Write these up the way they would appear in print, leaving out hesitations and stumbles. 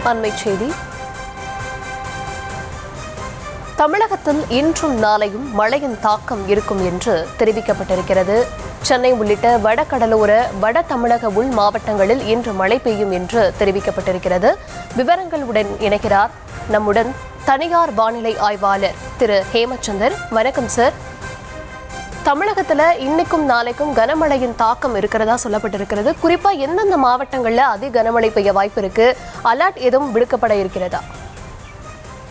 அண்மைச் செய்தி. தமிழகத்தில் இன்றும் நாளையும் மழையின் தாக்கம் இருக்கும் என்று தெரிவிக்கப்பட்டிருக்கிறது. சென்னை உள்ளிட்ட வடகடலோர வட தமிழக உள் மாவட்டங்களில் இன்று மழை பெய்யும் என்று தெரிவிக்கப்பட்டிருக்கிறது. விவரங்களுடன் இணைகிறார் நம்முடன் தனியார் வானிலை ஆய்வாளர் திரு ஹேமச்சந்தர். வணக்கம் சார். தமிழகத்துல இன்னைக்கும் நாளைக்கும் கனமழையின் தாக்கம் இருக்கிறதா சொல்லப்பட்டிருக்கிறது. குறிப்பா எந்தெந்த மாவட்டங்கள்ல அதி கனமழை பெய்ய வாய்ப்பு இருக்கு? அலர்ட் எதுவும் விடுக்கப்பட இருக்கிறதா?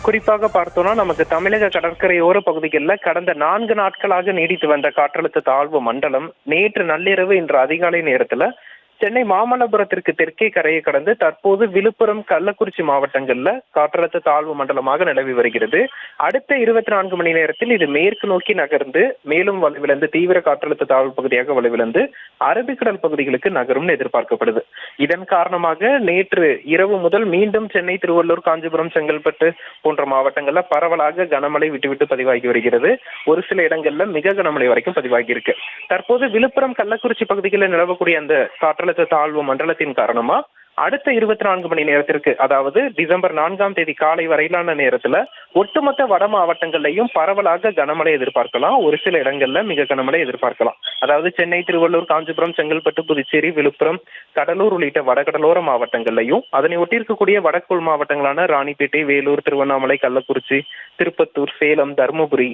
குறிப்பாக பார்த்தோம்னா நமக்கு தமிழக கடற்கரையோர பகுதிகளில் கடந்த 4 நாட்களாக நீடித்து வந்த காற்றழுத்த தாழ்வு மண்டலம் நேற்று நள்ளிரவு இன்று அதிகாலை நேரத்துல சென்னை மாமல்லபுரத்திற்கு தெற்கே கரையை கடந்து தற்போது விழுப்புரம், கள்ளக்குறிச்சி மாவட்டங்கள்ல காற்றழுத்த தாழ்வு மண்டலமாக நிலவி வருகிறது. அடுத்த 24 மணி நேரத்தில் இது மேற்கு நோக்கி நகர்ந்து மேலும் வலுவிழந்து தீவிர காற்றழுத்த தாழ்வு பகுதியாக வலுவிழந்து அரபிக்கடல் பகுதிகளுக்கு நகரும்னு எதிர்பார்க்கப்படுது. இதன் காரணமாக நேற்று இரவு முதல் மீண்டும் சென்னை, திருவள்ளூர், காஞ்சிபுரம், செங்கல்பட்டு போன்ற மாவட்டங்கள்ல பரவலாக கனமழை விட்டுவிட்டு பதிவாகி வருகிறது. ஒரு சில இடங்கள்ல மிக கனமழை வரைக்கும் பதிவாகி இருக்கு. தற்போது விழுப்புரம், கள்ளக்குறிச்சி பகுதிகளில் நிலவக்கூடிய அந்த காற்றழுத்த தாழ்வு மண்டலத்தின் காரணமா அடுத்த 24 மணி நேரத்திற்கு, அதாவது டிசம்பர் 4ஆம் தேதி காலை வரையிலான நேரத்துல ஒட்டுமொத்த வட மாவட்டங்கள்லையும் பரவலாக கனமழை எதிர்பார்க்கலாம். ஒரு சில இடங்கள்ல மிக கனமழை எதிர்பார்க்கலாம். அதாவது சென்னை, திருவள்ளூர், காஞ்சிபுரம், செங்கல்பட்டு, புதுச்சேரி, விழுப்புரம், கடலூர் உள்ளிட்ட வடகடலோர மாவட்டங்கள்லையும் அதனை ஒட்டியிருக்கக்கூடிய வடக்குள் மாவட்டங்களான ராணிப்பேட்டை, வேலூர், திருவண்ணாமலை, கள்ளக்குறிச்சி, திருப்பத்தூர், சேலம், தருமபுரி,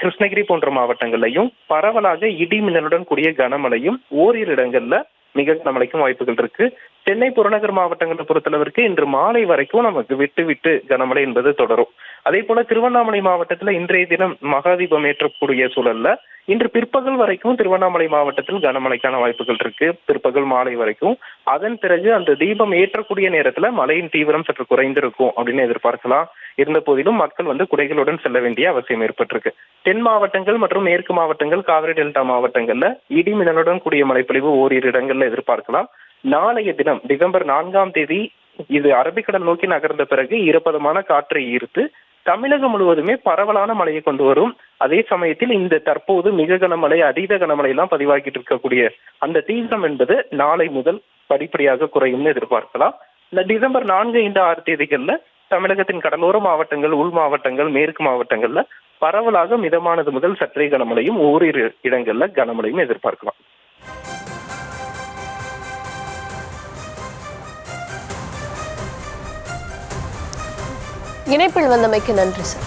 கிருஷ்ணகிரி போன்ற மாவட்டங்கள்லையும் பரவலாக இடி மின்னலுடன் கூடிய கனமழையும் ஓரிரு இடங்கள்ல மிக கனமழைக்கும் வாய்ப்புகள் இருக்கு. சென்னை புறநகர் மாவட்டங்களை பொறுத்தளவிற்கு இன்று மாலை வரைக்கும் நமக்கு விட்டு விட்டு கனமழை என்பது தொடரும். அதே போல திருவண்ணாமலை மாவட்டத்துல இன்றைய தினம் மகாதீபம் ஏற்றக்கூடிய சூழல்ல இன்று பிற்பகல் வரைக்கும் திருவண்ணாமலை மாவட்டத்தில் கனமழைக்கான வாய்ப்புகள் இருக்கு. பிற்பகல் மாலை வரைக்கும். அதன் பிறகு அந்த தீபம் ஏற்றக்கூடிய நேரத்துல மழையின் தீவிரம் சற்று குறைந்திருக்கும் அப்படின்னு எதிர்பார்க்கலாம். இருந்த போதிலும் மக்கள் குடைகளுடன் செல்ல வேண்டிய அவசியம் ஏற்பட்டிருக்கு. தென் மாவட்டங்கள் மற்றும் மேற்கு மாவட்டங்கள், காவிரி டெல்டா மாவட்டங்கள்ல இடி மின்னலுடன் கூடிய மழைப்பொழிவு ஓரிரு இடங்கள்ல எதிர்பார்க்கலாம். நாளைய தினம் டிசம்பர் 4ஆம் தேதி இது அரபிக்கடல் நோக்கி நகர்ந்த பிறகு ஈரப்பதமான காற்றை ஈர்த்து தமிழகம் முழுவதுமே பரவலான மழையை கொண்டு வரும். அதே சமயத்தில் இந்த தற்போது மிக கனமழை, அதீத கனமழை எல்லாம் பதிவாகிட்டு இருக்கக்கூடிய அந்த தீவிரம் என்பது நாளை முதல் படிப்படியாக குறையும்னு எதிர்பார்க்கலாம். இந்த டிசம்பர் 4, 5, 6 தேதிகள்ல தமிழகத்தின் கடலோர மாவட்டங்கள், உள் மாவட்டங்கள், மேற்கு மாவட்டங்கள்ல பரவலாக மிதமானது முதல் சற்றே கனமழையும் ஓரிரு இடங்கள்ல கனமழையும் எதிர்பார்க்கலாம். இணைப்பில் வந்தமைக்கு நன்றி சார்.